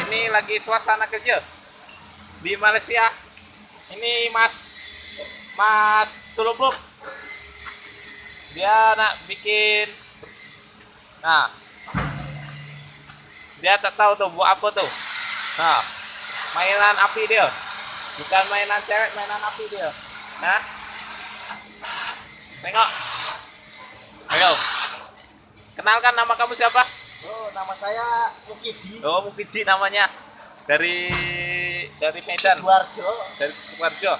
Ini lagi suasana kerja di Malaysia. Ini Mas Sulubuk. Dia nak bikin. Nah, dia tak tahu tuh buat apa tuh. Nah, mainan api dia. Bukan mainan cewek, mainan api dia. Nah, tengok. Ayo. Kenalkan, nama kamu siapa? Oh, nama saya Mukidi. Oh, Mukidi namanya. Dari Medan. Sidoarjo. Dari Sukoharjo.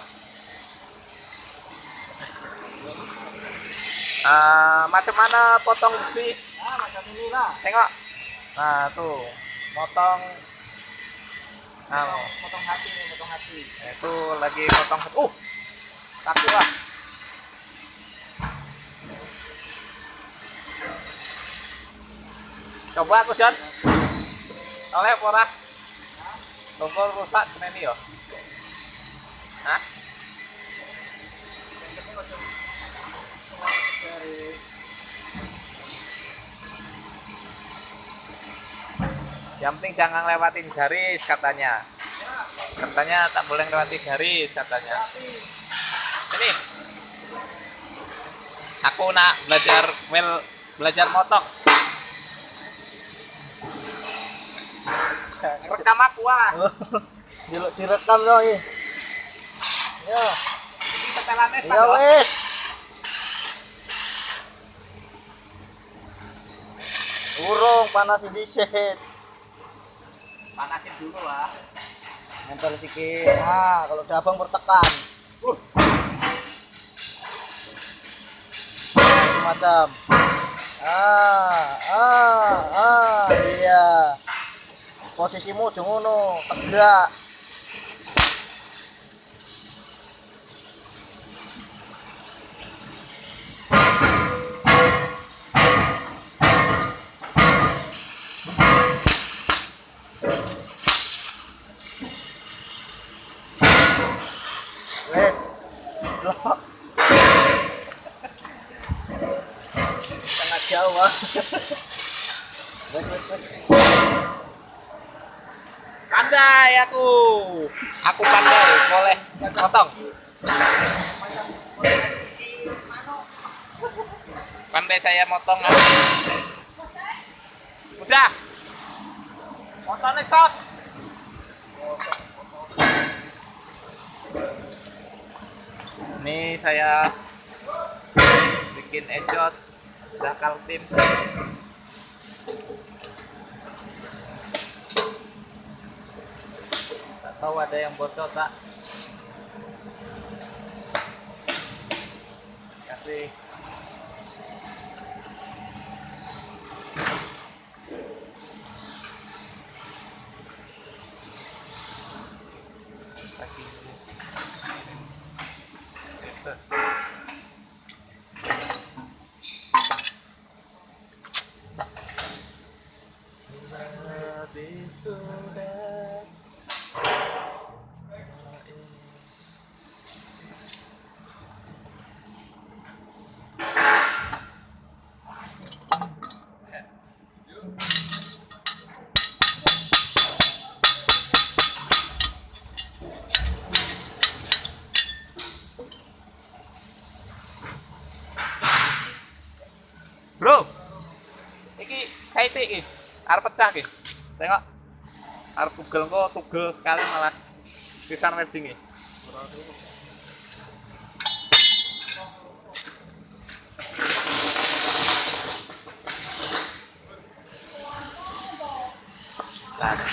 Macam mana potong besi? Nah, macam inilah. Tengok. Nah, tuh. Motong. Nah, Potong hati nih, potong hati. itu lagi potong. Kaki lah. Coba aku John. Oleh ora? Tongkol rusak kena ini yo. Hah? Yang penting jangan lewatin garis katanya. Katanya tak boleh lewatin garis katanya. Ini. Aku nak belajar motong. Rekam aku ah. Direkam loh ini. Yo, Ini setelannya ya wes. Urung panasin dikit. Panasin dulu lah. Nempel sikit. Nah, kalau udah abang bertekan. Macam. Iya. Posisimu aja ngono, tegak. Wes. Loh. Sangat jauh ah. Wes. Pandai aku. Aku pandai, boleh potong. Pandai saya motong. Udah. Motongnya shot. Ini saya bikin exhaust bakal tim. Tak tahu ada yang bocor tak? Kasih. Kasih. Gitu. Habis sudah. Bro, iki kaite iki, arep pecah iki. Tengok, arep tugel sekali malah pisan wedding iki. Tadi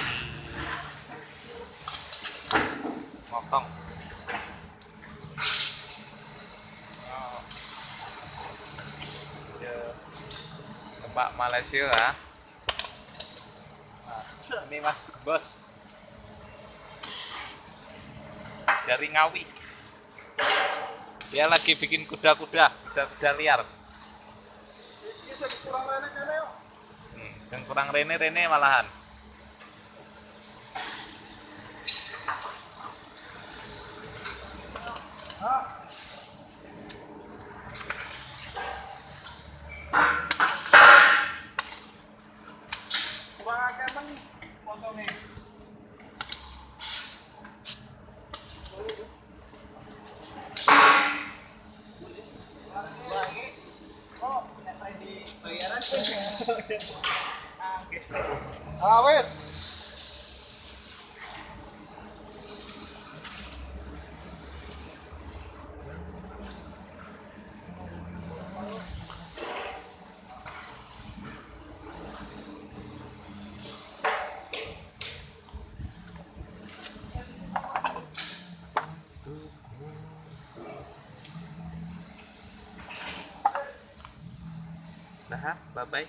motong. Pak Malaysia lah. Nah, ini Mas Bos dari Ngawi. Dia lagi bikin kuda liar. Dan kurang rene malahan. Awet. Nah, bye bye.